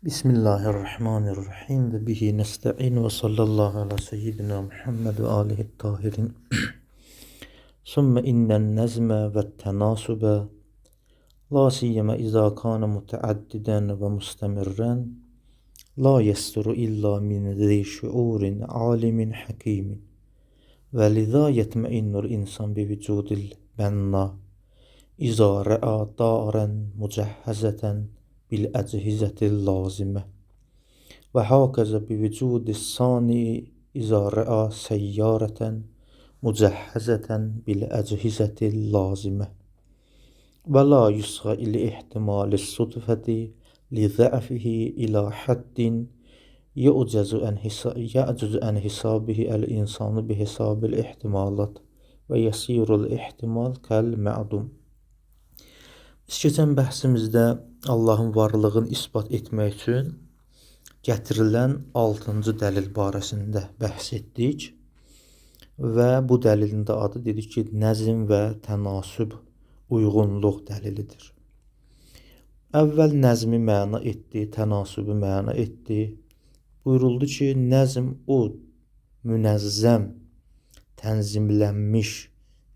Bismillahirrahmanirrahim ve bihi nesta'in ve sallallahu ala seyyidina Muhammed ve alihi tahirin. Sümme innen nezme ve tenasube la siyyeme izâ kâne muteaddiden ve mustemirren la yesturu illa min zî şuurin alimin hakimin ve lizâ yetmeinnul insan bi vücudil benna izâ re'a dâren mucehhezeten bil ecihizetil lazime ve hâkeze bi vücudis sani izâ re'a seyyareten mucehhezeten bil ecihizetil lazime ve la yusga ili ihtimalis sudfeti li za'fihi ila haddin yu'cezu en hisabihi el insanu bi hisabil ihtimalat ve yesirul ihtimal kel ma'dum. Biz keçən bəhsimizdə Allahın varlığını isbat etmək üçün gətirilən 6-cı dəlil barəsində bəhs etdik və bu dəlilin də adı dedik ki, nəzm və tənasüb uyğunluq dəlilidir. Əvvəl nəzmi məna etdi, tənasübü məna etdi. Buyuruldu ki, nəzm o münəzzəm, tənzimlənmiş,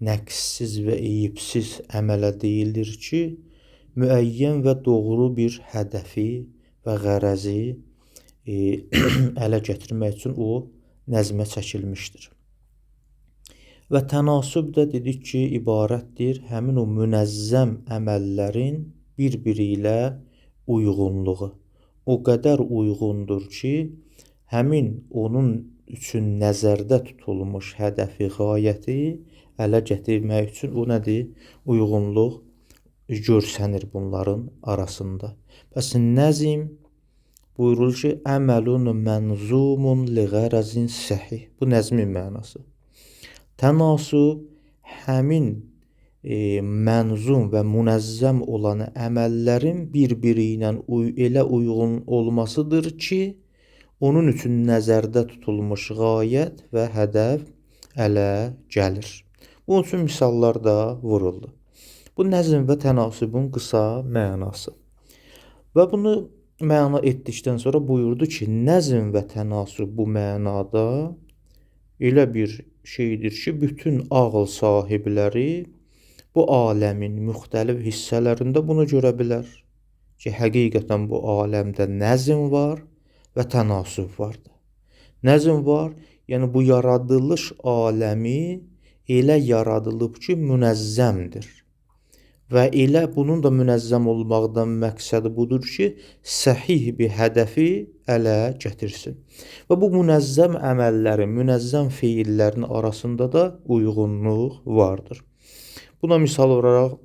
nəqsiz və eyibsiz əmələ deyilir ki, müəyyən və doğru bir hədəfi və qərəzi ələ gətirmək üçün o nəzmə çəkilmişdir. Və tənasüb də dedik ki, ibarətdir həmin o münəzzəm əməllərin bir-biri ilə uyğunluğu. O qədər uyğundur ki, həmin onun üçün nəzərdə tutulmuş hədəfi, qayəti ələ gətirmək üçün o nədir? Uyğunluq görsənir bunların arasında. Bəs nəzm buyurur ki, əməlun mənzumun li qərəzin səhih. Bu nəzmin mənası. Tənasüb həmin mənzum və münəzzəm olan əməllərin bir-biri ilə elə uyğun olmasıdır ki, onun üçün nəzərdə tutulmuş qayət və hədəf ələ gəlir. Bunun üçün misallar da vuruldu. Bu nəzm və tənasübün qısa mənası. Və bunu məna etdikdən sonra buyurdu ki, nəzm və tənasüb bu mənada elə bir şeydir ki, bütün ağıl sahibləri bu aləmin müxtəlif hissələrində bunu görə bilər. Ki, həqiqətən bu aləmdə nəzm var və tənasüb vardır. Nəzm var, yəni bu yaradılış aləmi elə yaradılıb ki, münəzzəmdir. Və elə bunun da münəzzəm olmaqdan məqsədi budur ki, səhih bir hədəfi ələ gətirsin. Və bu münəzzəm əməllərin, münəzzəm feillərin arasında da uyğunluq vardır. Buna misal olaraq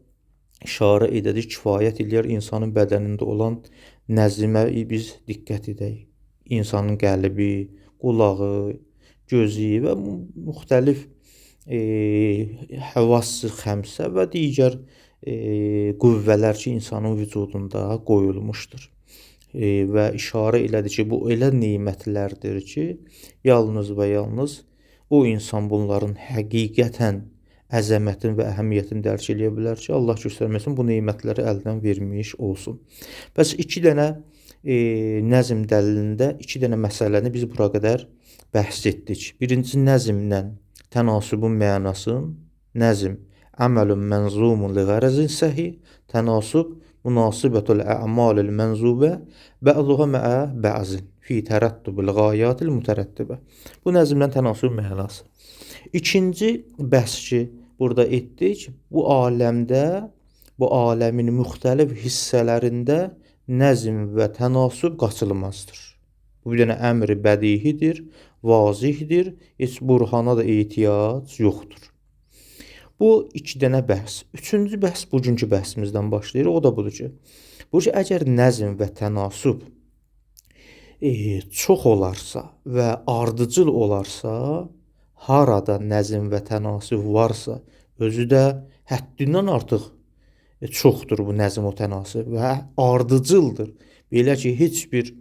işarə edədik, kifayət eləyər insanın bədənində olan nəzmə biz diqqət edək. İnsanın qəlbi, qulağı, gözü və müxtəlif həvas-ı xəmsə və digər qüvvələr ki, insanın vücudunda qoyulmuşdur. Və işarə elədi ki, bu elə nemətlərdir ki, yalnız və yalnız o insan bunların həqiqətən əzəmətin və əhəmiyyətini dərk eləyə bilər ki, Allah göstərməsin bu nemətləri əldən vermiş olsun. Bəs iki dənə nəzm dəlilində iki dənə məsələni biz bura qədər bəhs etdik. Birincisi nəzmlə tənasübün mənasın. Nəzm əməlun mənzumun li qərəzin səhih, tənasüb münasibətul ə'malil mənzubə bə'zuha mə'ə bə'zin fi tərəttubil qayatil mütərəttibə. Bu nəzmlə tənasüb mənası. İkinci bəhs ki, burada etdik, bu aləmdə, bu aləmin müxtəlif hissələrində nəzm və tənasüb qaçılmazdır. Bu bir dənə əmri bədihidir, vazihdir, heç burhana da ehtiyac yoxdur. Bu iki dənə bəhs. Üçüncü bəhs bugünkü bəhsimizdən başlayır. O da budur ki, əgər nəzm və tənasüb çox olarsa və ardıcıl olarsa, harada nəzm və tənasüb varsa, özü də həddindən artıq çoxdur bu nəzm və tənasüb və ardıcıldır. Belə ki, heç bir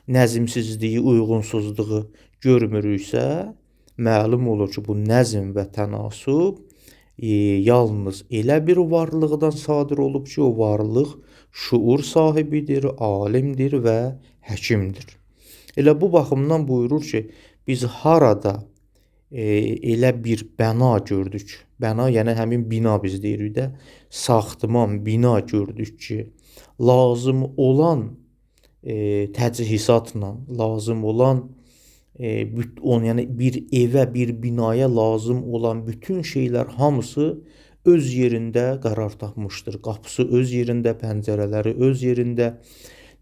nəzmsizliyi, uyğunsuzluğu görmürüksə, məlum olur ki, bu nəzm və tənasüb yalnız elə bir varlıqdan sadir olub ki, o varlıq şuur sahibidir, alimdir və həkimdir. Elə bu baxımdan buyurur ki, biz harada elə bir bəna gördük. Bəna yəni həmin bina biz deyirik də, saxtıman, bina gördük ki, lazım olan təchizatla, lazım olan yəni bir evə, bir binaya lazım olan bütün şeylər hamısı öz yerində qərar tapmışdır. Qapısı öz yerində, pəncərələri öz yerində,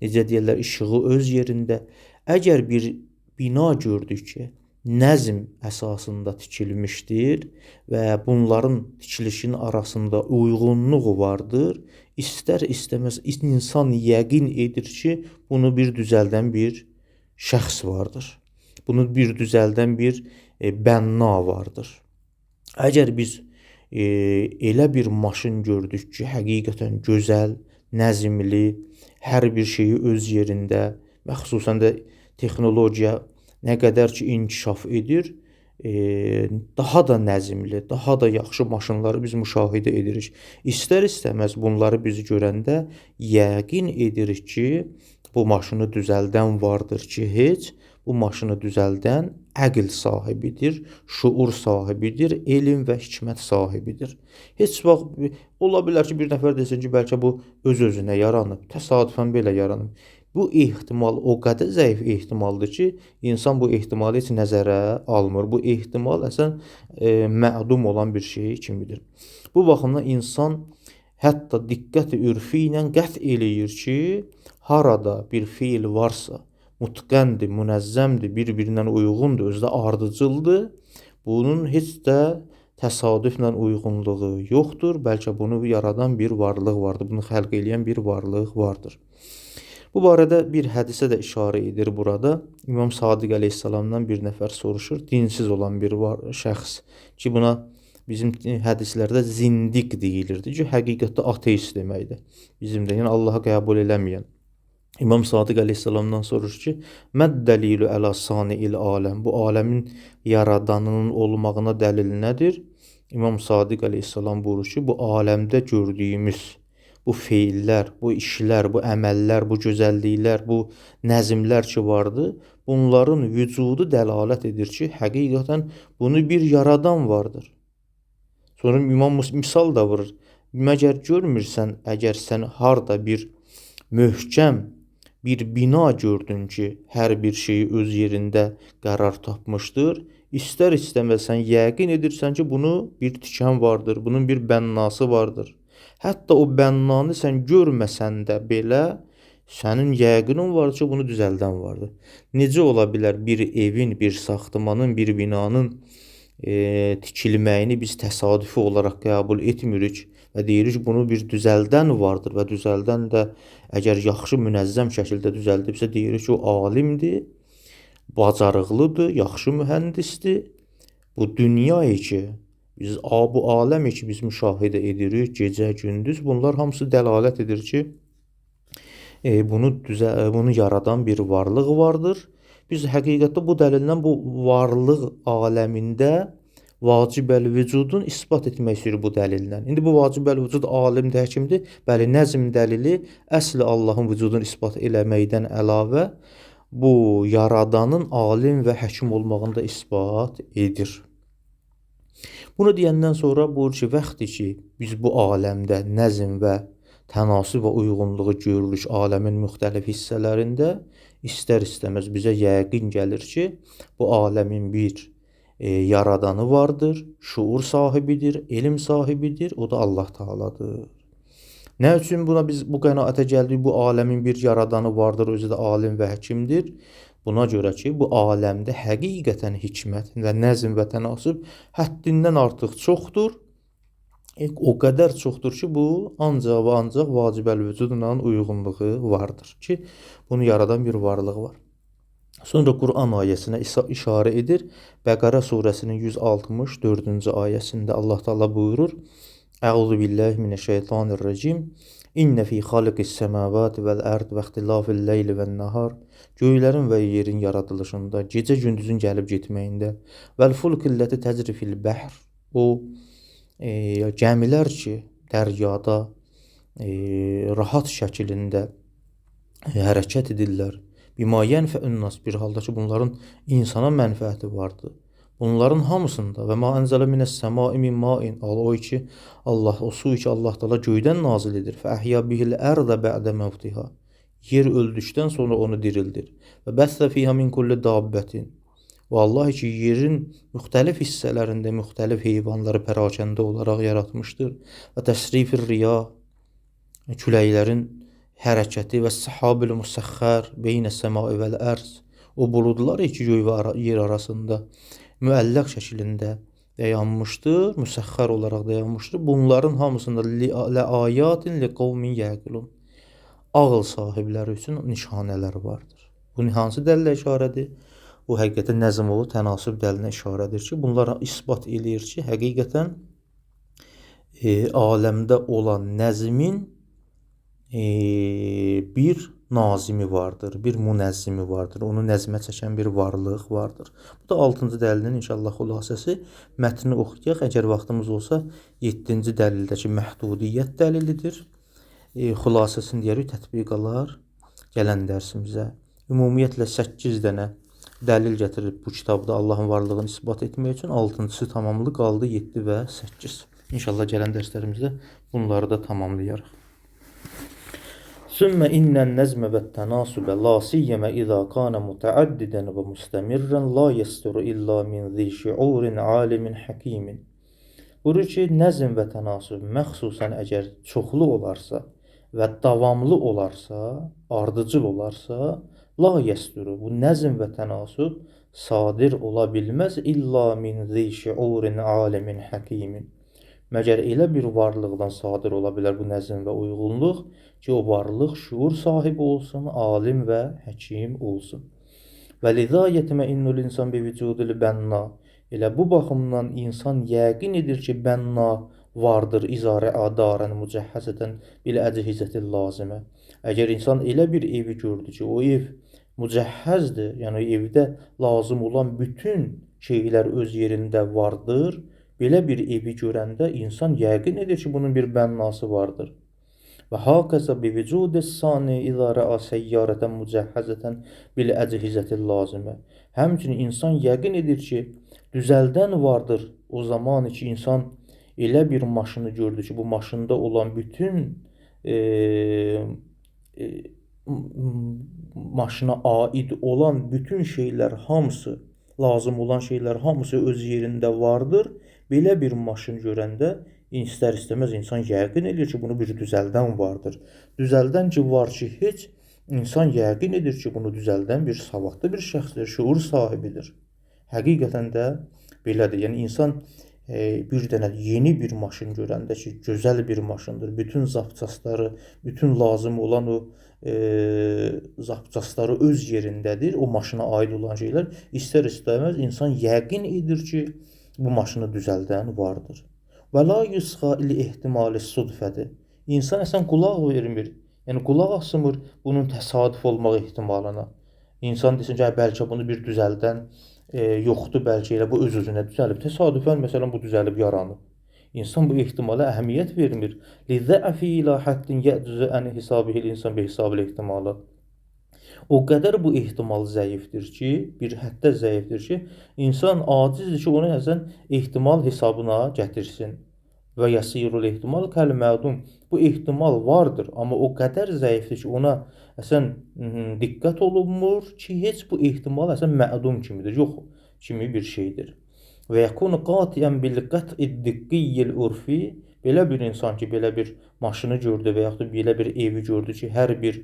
necə deyirlər, işığı öz yerində. Əgər bir bina gördük ki, nəzm əsasında tikilmişdir və bunların tikilişinin arasında uyğunluq vardır, istər-istəməz insan yəqin edir ki, bunu bir düzəldən bir şəxs vardır. Bunu bir düzəldən bir bənna vardır. Əgər biz elə bir maşın gördük ki, həqiqətən gözəl, nəzmli, hər bir şeyi öz yerində və xüsusən də texnologiya nə qədər ki inkişaf edir, daha da nəzmli, daha da yaxşı maşınları biz müşahidə edirik. İstər-istəməz bunları biz görəndə yəqin edirik ki, bu maşını düzəldən vardır ki, heç bu maşını düzəldən əql sahibidir, şuur sahibidir, elm və hikmət sahibidir. Heç vaxt ola bilər ki, bir nəfər desin ki, bəlkə bu öz-özünə yaranıb, təsadüfən belə yaranıb. Bu ehtimal o qədər zəif ehtimaldır ki, insan bu ehtimalı heç nəzərə almır. Bu ehtimal əsən mədum olan bir şey kimidir. Bu baxımdan insan hətta diqqət-i ürfi ilə qət eləyir ki, harada bir fiil varsa, mutqəndir, münəzzəmdir, bir-birindən uyğundur, özü də ardıcıldır. Bunun heç də təsadüflə uyğunluğu yoxdur. Bəlkə bunu yaradan bir varlıq vardır, bunu xəlq eləyən bir varlıq vardır. Bu barədə bir hədisə də işarə edir burada. İmam Sadiq əleyhissalamdan bir nəfər soruşur, dinsiz olan bir şəxs ki, buna bizim hədislərdə zindiq deyilirdi ki, həqiqətdə ateist deməkdir. Bizim də, yəni Allahı qəbul eləməyən. İmam Sadiq əleyhissalamdan soruşur ki, məd-dəlilu əla sani'il aləm, bu aləmin yaradanının olmağına dəlil nədir? İmam Sadiq əleyhissalam buyurur ki, bu aləmdə gördüyümüz bu feillər, bu işlər, bu əməllər, bu gözəlliklər, bu nəzmlər ki vardır, bunların vücudu dəlalət edir ki, həqiqətən bunu bir yaradan vardır. Sonra İmam misal da vurur. Məgər görmürsən, əgər sən harda bir möhkəm bir bina gördün ki, hər bir şeyi öz yerində qərar tapmışdır, istər-istəməz sən yəqin edirsən ki, bunu bir tikən vardır, bunun bir bənnası vardır. Hətta o bənnanı sən görməsən də belə, sənin yəqinin var ki, bunu düzəldən vardır. Necə ola bilər bir evin, bir saxtımanın, bir binanın tikilməyini biz təsadüfi olaraq qəbul etmirik və deyirik ki, bunu bir düzəldən vardır və düzəldən də əgər yaxşı münəzzəm şəkildə düzəldibsə, deyirik ki, o alimdir, bacarıqlıdır, yaxşı mühəndisdir. Bu dünya ki, biz bu aləm ki, biz müşahidə edirik, gecə, gündüz, bunlar hamısı dəlalət edir ki, bunu yaradan bir varlıq vardır. Biz həqiqətdə bu dəlildən bu varlıq aləmində vacibəl-vücudun isbat etmək istəyirik bu dəlildən. İndi bu vacibəl-vücud alimdir, həkimdir. Bəli, nəzm dəlili əsli Allahın vücudunu isbat eləməkdən əlavə bu yaradanın alim və həkim olmağını da isbat edir. Bunu deyəndən sonra buyurur ki, vaxtdır ki, biz bu aləmdə nəzm və tənasüb və uyğunluğu görürük aləmin müxtəlif hissələrində, istər-istəməz bizə yəqin gəlir ki, bu aləmin bir yaradanı vardır, şuur sahibidir, elm sahibidir, o da Allah Teala'dır. Nə üçün buna biz bu qənaətə gəldik, bu aləmin bir yaradanı vardır, özü də alim və həkimdir? Buna görə ki, bu aləmdə həqiqətən hikmət və nəzm və tənasüb həddindən artıq çoxdur. O qədər çoxdur ki, bu ancaq və ancaq vacibəl-vücudla uyğunluğu vardır ki, bunu yaradan bir varlıq var. Sonra Quran ayəsinə işarə edir. Bəqərə surəsinin 164-cü ayəsində Allah Teala buyurur: Əuzu billahi mineşşeytanirracim. İnnə fi xaliqis semavati vel ard və ixtilafil leyli ven nahar. Göylərin və yerin yaradılışında, gecə gündüzün gəlib getməyində, vel fulkillati təcri fil bahr. O gəmilər ki, dəryada rahat şəklində hərəkət edirlər. Bima yenfe'un nas, bir halda ki bunların insana mənfəəti vardır. Bunların hamısında və ma ənzələ minəs səmai min ma'in, o ki Allah, o su ki Allah Taala göydən nazil edir. Fə əhya bihil ərdə bə'də mevtiha, yer öldükdən sonra onu dirildir. Və bəssə fiha min kulli dabbətin, vallahi ki yerin müxtəlif hissələrində müxtəlif heyvanları pərakəndə olaraq yaratmışdır. Və təsrifir riyah, küləklərin hərəkəti və səhabil musəxxər beynə səmai vəl ərz, o buludlar iki göy və yer arasında müəlləq şəklində dayanmışdır, müsəxxər olaraq dayanmışdır. Bunların hamısında ləayatin liqavmin yəqilun, ağıl sahibləri üçün nişanələr vardır. Bu hansı dəlilə işarədir? Bu həqiqətən nəzmoğlu tənasüb dəlinə işarədir ki, bunlar isbat eləyir ki, həqiqətən aləmdə olan nəzmin bir nazimi vardır, bir munəzzimi vardır, onu nəzmə çəkən bir varlıq vardır. Bu da 6-cı dəlilin inşallah xülasəsi. Mətni oxuyaq, əgər vaxtımız olsa 7-ci dəlildəki məhdudiyyət dəlilidir. Xülasəsini deyərik, tətbiqalar gələn dərsimizə. Ümumiyyətlə 8 dənə dəlil gətirib bu kitabda Allahın varlığını isbat etmək üçün, 6-cısı tamamlı qaldı, 7 və 8. İnşallah gələn dərslərimizdə bunları da tamamlayarıq. Sümme innen nezme ve tenasube la siyyeme izâ kâne muteaddiden ve mustemirren la yesturu illa min zî şi'urin alimin hakimin. Buyurur ki, nəzm və tənasüb məxsusən əgər çoxlu olarsa və davamlı olarsa, ardıcıl olarsa, la yesturu, bu nəzm və tənasüb sadir ola bilməz illa min zî şi'urin alimin hakimin. Məgər elə bir varlıqdan sadir ola bilər bu nəzm və uyğunluq ki, o varlıq şuur sahibi olsun, alim və həkim olsun. Və liza yetməinnul insan bi vücudil bənna. Elə bu baxımdan insan yəqin edir ki, bənna vardır, izarə adarən mücəhhəzətən bil əcihizətil lazimə. Əgər insan elə bir evi gördü ki, o ev mücəhhəzdir, yəni evdə lazım olan bütün şeylər öz yerində vardır, belə bir evi görəndə insan yəqin edir ki, bunun bir bənnası vardır. Və hakəsə bi vücudis sani izə rə'a səyyarətən mücəhhəzətən bil əcihizətil lazimə. Həmçinin insan yəqin edir ki, düzəldən vardır o zaman ki, insan elə bir maşını gördü ki, bu maşında olan bütün maşına aid olan bütün şeylər hamısı, lazım olan şeylər hamısı öz yerində vardır. Belə bir maşın görəndə istər-istəməz insan yəqin edir ki, bunu bir düzəldən vardır. Düzəldən ki, var ki, heç insan yəqin edir ki, bunu düzəldən bir savadlı bir şəxsdir, şuur sahibidir. Həqiqətən də belədir. Yəni, insan bir dənə yeni bir maşın görəndə ki, gözəl bir maşındır, bütün zapçasları, bütün lazım olan o zapçasları öz yerindədir, o maşına aid olan şeylər, istər-istəməz insan yəqin edir ki, bu maşını düzəldən vardır. Və la yusxa ili ehtimali sudfədir. İnsan əsən qulaq vermir, yəni qulaq asmır bunun təsadüf olmaq ehtimalına. İnsan desin ki, bəlkə bunu bir düzəldən yoxdur, bəlkə elə bu öz-özünə düzəlib. Təsadüfən, məsələn, bu düzəlib yaranıb. İnsan bu ehtimala əhəmiyyət vermir. Lizzəəfi ilə həddin yədüzü əni hesabihil insan bi hesabil ehtimalat. O qədər bu ehtimal zəifdir ki, bir həddə zəifdir ki, insan acizdir ki, onu əsən ehtimal hesabına gətirsin. Və yəsirul ehtimal kəl-mədum. Bu ehtimal vardır, amma o qədər zəifdir ki, ona əsən diqqət olunmur ki, heç bu ehtimal əsən mədum kimidir, yox kimi bir şeydir. Və yəkunu qatiyən bil qət'id diqqiyyil urfi. Belə bir insan ki, belə bir maşını gördü və yaxud da belə bir evi gördü ki, hər bir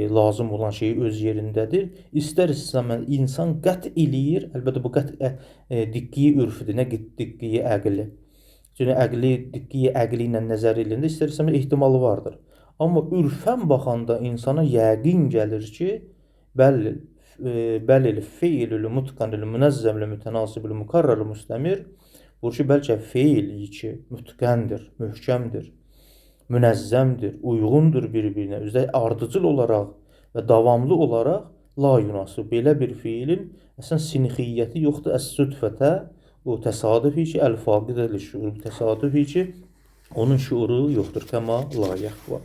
lazım olan şey öz yerindədir. İstər-istəməz insan qət eləyir. Əlbəttə bu qət diqqi ürfüdür, nə diqqi əqli. Yəni əqli, diqqi əqli ilə nəzər eləyəndə istər-istəməz ehtimalı vardır. Amma ürfən baxanda insana yəqin gəlir ki, bəlil feilül mutqanül münəzzəmlə mütənasibül mükarrarül müstəmir. Bu ki, bəlkə feil ki, mütqəndir, möhkəmdir, münəzzəmdir, uyğundur bir-birinə, üzrə ardıcıl olaraq və davamlı olaraq la yunasib. Belə bir fiilin əslən sinixiyyəti yoxdur, əs-südfətə, o təsadüfi ki, əl-faqidə li-şuur, təsadüfi ki, Onun şuuru yoxdur. Kəma la yəxva.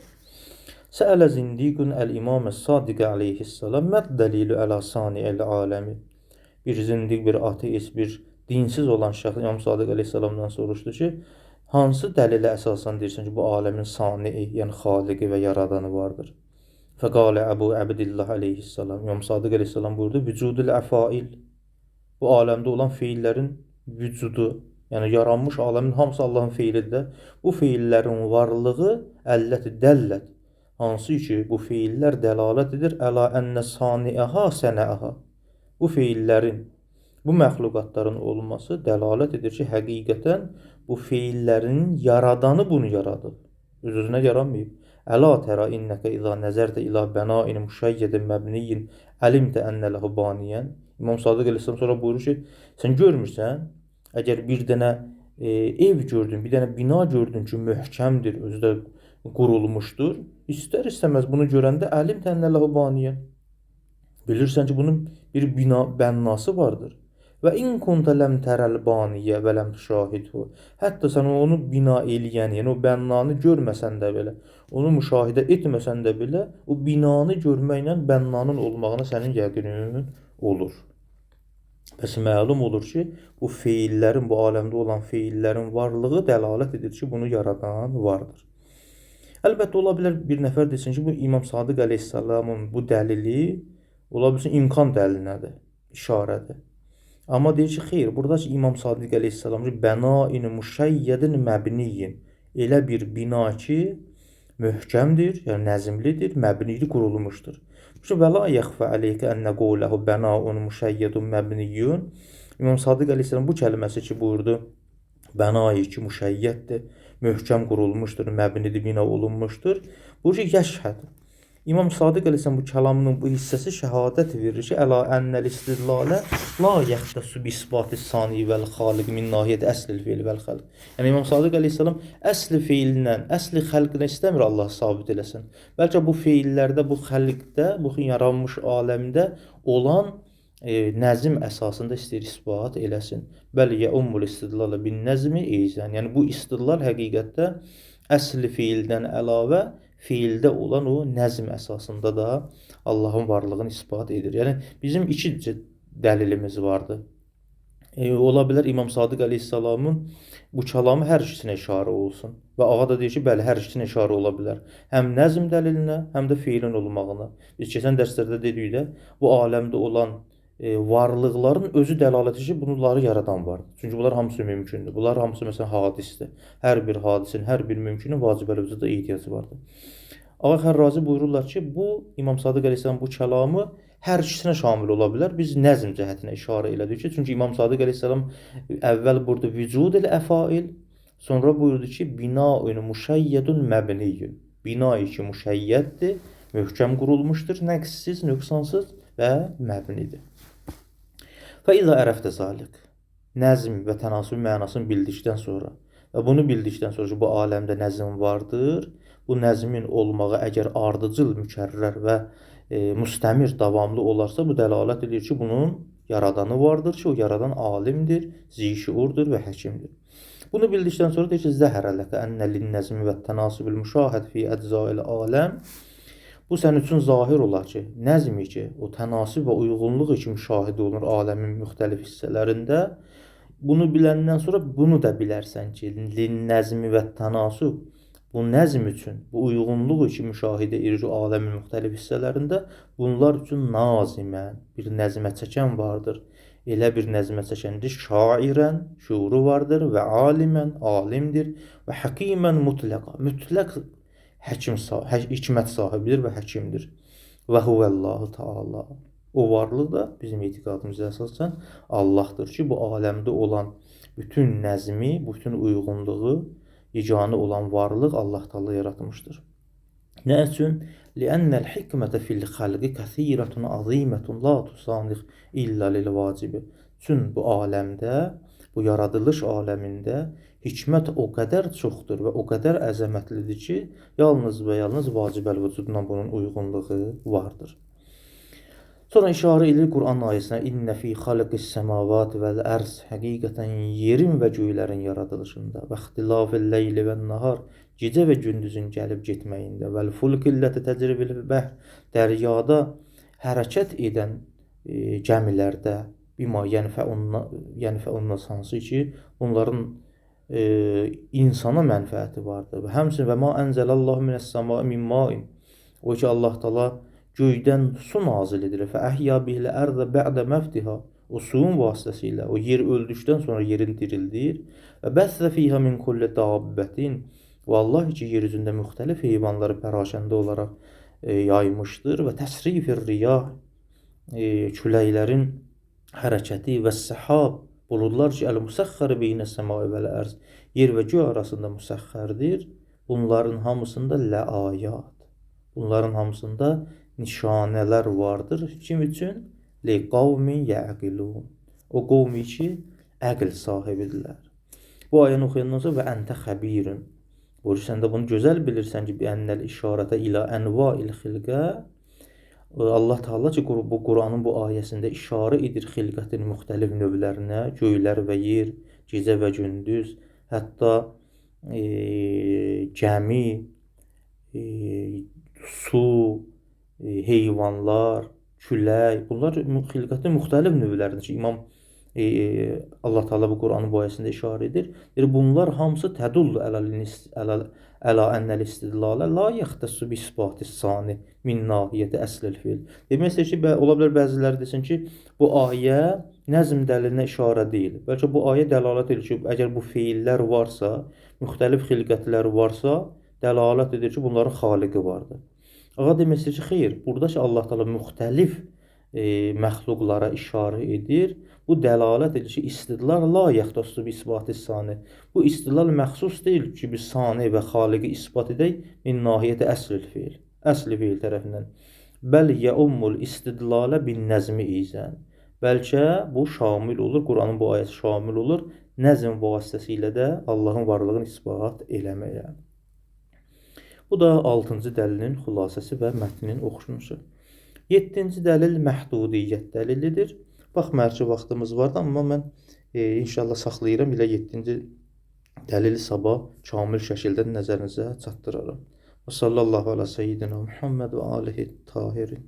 Səələ zindiqun əl-imam Sadiq aleyhissalam məd dəlilu əla sani'il aləmi. Bir zindiq, bir ateist, bir dinsiz olan şəxs İmam Sadiq aleyhissalamdan soruşdu ki, hansı dəlilə əsasən deyirsən ki, bu aləmin sani'i, yəni xaliqi və yaradanı vardır? Fəqalə Əbu Əbdillah aleyhissalam. İmam Sadiq aleyhissalam buyurdu, vücudul əfail. Bu aləmdə olan feillərin vücudu, yəni yaranmış aləmin hamısı Allahın feilidir. Bu feillərin varlığı əlləti dəllət. Hansı ki, bu feillər dəlalət edir əla ənnə sani'əha sənəəha. Bu feillərin, bu məxluqatların olması dəlalət edir ki, həqiqətən bu feillərin yaradanı bunu yaradıb. Öz-özünə yaranmayıb. Əla tərə innəkə izə nəzərdə ilə bənain müşəyyədin məbniyin əlimtə ənə ləhu baniyən. İmam Sadiq aleyhissalam sonra buyurur ki, sən görmürsən, əgər bir dənə ev gördün, bir dənə bina gördün ki, möhkəmdir, özü də qurulmuşdur, istər-istəməz bunu görəndə əlimtə ənə ləhu baniyən. Bilirsən ki, bunun bir bina bənnası vardır. Və in kunta ləm tərəl baniyə və ləm tüşahidhu. Hətta sən onu bina eləyən, yəni o bənnanı görməsən də belə, onu müşahidə etməsən də belə, o binanı görməklə bənnanın olmağına sənin yəqinin olur. Bəs məlum olur ki, bu feillərin, bu aləmdə olan feillərin varlığı dəlalət edir ki, bunu yaradan vardır. Əlbəttə, ola bilər bir nəfər desin ki, bu İmam Sadiq aleyhissalamın bu dəlili, ola bilsin imkan dəlilinədir, işarədir. Amma deyir ki, xeyr, burada ki, İmam Sadiq aleyhissalam ki, bənain müşəyyədin məbniyin, elə bir bina ki, möhkəmdir, yəni nəzimlidir, məbnili qurulmuşdur. Və la yəxfə əleyke ənə qovləhu bənaun müşəyyədun məbniyyun. İmam Sadiq aleyhissalam bu kəlməsi ki, buyurdu, bənai ki, müşəyyəddir, möhkəm qurulmuşdur, məbnili bina olunmuşdur. Bu ki, yəşhəd. İmam Sadiq aleyhissalam bu kəlamının bu hissəsi şəhadət verir ki, əla ənəl istidlalə la yəxtəsu bi isbati sani vəl xaliq min nahiyyət əslil feil vəl xalq. Yəni İmam Sadiq aleyhissalam əsli feillə, əsli xəlqinə istəmir Allah sabit eləsin. Bəlkə bu feillərdə, bu xəlqdə, bu yaranmış aləmdə olan nəzm əsasında istəyir isbat eləsin. Bəli, yəummul istidlalə bin nəzmi eyzən. Yəni bu istidlal həqiqətdə əsli feildən əlavə fiildə olan o nəzm əsasında da Allahın varlığını ispat edir. Yəni bizim iki dəlilimiz vardı. Ola bilər İmam Sadiq aleyhissalamın bu kəlamı hər ikisinə işarə olsun. Və ağa da deyir ki, bəli, hər ikisinə işarə ola bilər. Həm nəzm dəlilinə, həm də fiilin olmağına. Biz keçən dərslərdə dedik də, bu aləmdə olan varlıqların özü dəlalət edir ki, bunları yaradan vardır. Çünki bunlar hamısı mümkündür. Bunlar hamısı məsələn hadisdir. Hər bir hadisin, hər bir mümkünün vacibəli vücuda ehtiyacı vardır. Ağa Xərrazi buyururlar ki, bu İmam Sadiq aleyhissalam bu kəlamı hər ikisinə şamil ola bilər. Biz nəzm cəhətinə işarə elədik ki, çünki İmam Sadiq aleyhissalam əvvəl burada vücud əl-əfail, sonra buyurdu ki, bina-ün müşəyyədun məbniyyün. Bina-i ki, müşəyyəddir, möhkəm qurulmuşdur, nəqsiz, nöqsansız və məbnidir. Fəizə ərəftə zalik. Nəzm və tənasüb mənasını bildikdən sonra və bunu bildikdən sonra ki, bu aləmdə nəzm vardır, bu nəzmin olmağı əgər ardıcıl, mükərrər və müstəmir, davamlı olarsa, bu dəlalət edir ki, bunun yaradanı vardır ki, o yaradan alimdir, zişuurdur və həkimdir. Bunu bildikdən sonra deyir ki, zəhərələkə ənnəlin nəzmi və tənasübül müşahəd fi əczail aləm. Bu sənin üçün zahir olar ki, nəzmi ki, o tənasib və uyğunluq ki, müşahidə olunur aləmin müxtəlif hissələrində. Bunu biləndən sonra bunu da bilərsən ki, nəzmi və tənasib, bu nəzm üçün, bu uyğunluq ki, müşahidə edir aləmin müxtəlif hissələrində, bunlar üçün nazimən, bir nəzmə çəkən vardır. Elə bir nəzmə çəkəndir, şairən, şuuru vardır və alimən, alimdir və həkimən mutləqa, mütləq hikmət sahibidir və həkimdir. Və huvəllahu Teala. O varlıq da bizim etiqadımıza əsasən Allahdır ki, bu aləmdə olan bütün nəzmi, bütün uyğunluğu, yeganə olan varlıq Allah Teala yaratmışdır. Nə üçün? Li'annəl hikmətə fil xalqi kəthirətun azimətun la tusanıq illə lil vacibi. Çünki bu aləmdə, bu yaradılış aləmində hikmət o qədər çoxdur və o qədər əzəmətlidir ki, yalnız və yalnız vacibəl vücudla bunun uyğunluğu vardır. Sonra işarə edir Quran ayəsinə: "İnnə fi xalqis semavati vel ərz." Həqiqətən yerin və göylərin yaradılışında, və ixtilafil leyli və nahar, gecə və gündüzün gəlib getməyində, vəl fulkillətə təcri bil bəhr, dəryada hərəkət edən gəmilərdə, bima yənfəunna hansı ki, onların insana mənfəəti vardır. Və həmçinin və ma ənzəlallahu minəs-səmai min ma'in. O ki, Allah Taala göydən su nazil edir. Fə əhya bihil ərdə bə'də məftiha. O suyun vasitəsilə o yer öldükdən sonra yerin dirildir. Və bəssə fiyhə min kulli dabbətin. Və Allah ki, yer üzündə müxtəlif heyvanları pərakəndə olaraq yaymışdır. Və təsrifir riyah, küləklərin hərəkəti və səhab, buludlar ki, əl-müsəxxər beynə səmai vəl ərz, yer və göy arasında müsəxxərdir. Bunların hamısında ləayat. Bunların hamısında nişanələr vardır. Kim üçün? Li qavmin yəqilun. O qovmi ki, əql sahibidirlər. Bu ayəni oxuyandan sonra və əntə xəbirun. Bu sən də bunu gözəl bilirsən ki, bi'ənnəl işarətə ilə ənvail xilqə. Allah Teala ki, bu Quranın bu ayəsində işarə edir xilqətin müxtəlif növlərinə, göylər və yer, gecə və gündüz, hətta gəmi, su, heyvanlar, külək, bunlar xilqətin müxtəlif növləridir ki, Allah Teala bu Quranın bu ayəsində işarə edir. Bunlar hamısı tədullu əla ennəl istidlalə la yaxtəssu bi isbatis sani min nahiyyəti əslil fiil. Demək istəyir ki, ola bilər bəziləri desin ki, bu ayə nəzm dəlilinə işarə deyil. Bəlkə bu ayə dəlalət edir ki, əgər bu feillər varsa, müxtəlif xilqətlər varsa, dəlalət edir ki, bunların xaliqi vardır. Ağa demək istəyir ki, xeyr, burada ki, Allah Teala müxtəlif məxluqlara işarə edir. Bu dəlalət edir ki, istidlal la yaxtəssu bi isbatis sani. Bu istidlal məxsus deyil ki, biz sani və xaliqi isbat edək min nahiyyəti əslil fiil. Əsli fiil tərəfindən. Bəl yəummul istidlalə bin nəzmi izən. Bəlkə bu şamil olur, Quranın bu ayəsi şamil olur, nəzm vasitəsilə də Allahın varlığını isbat eləməyə. Bu da 6-cı dəlilin xülasəsi və mətnin oxunuşu. 7-ci dəlil məhdudiyyət dəlilidir. Baxmayaraq ki, vaxtımız vardı, amma mən inşallah saxlayıram, elə 7-ci dəlili sabah kamil şəkildə nəzərinizə çatdıraram. Və sallallahu alə seyyidina Muhammed və alihi tahirin.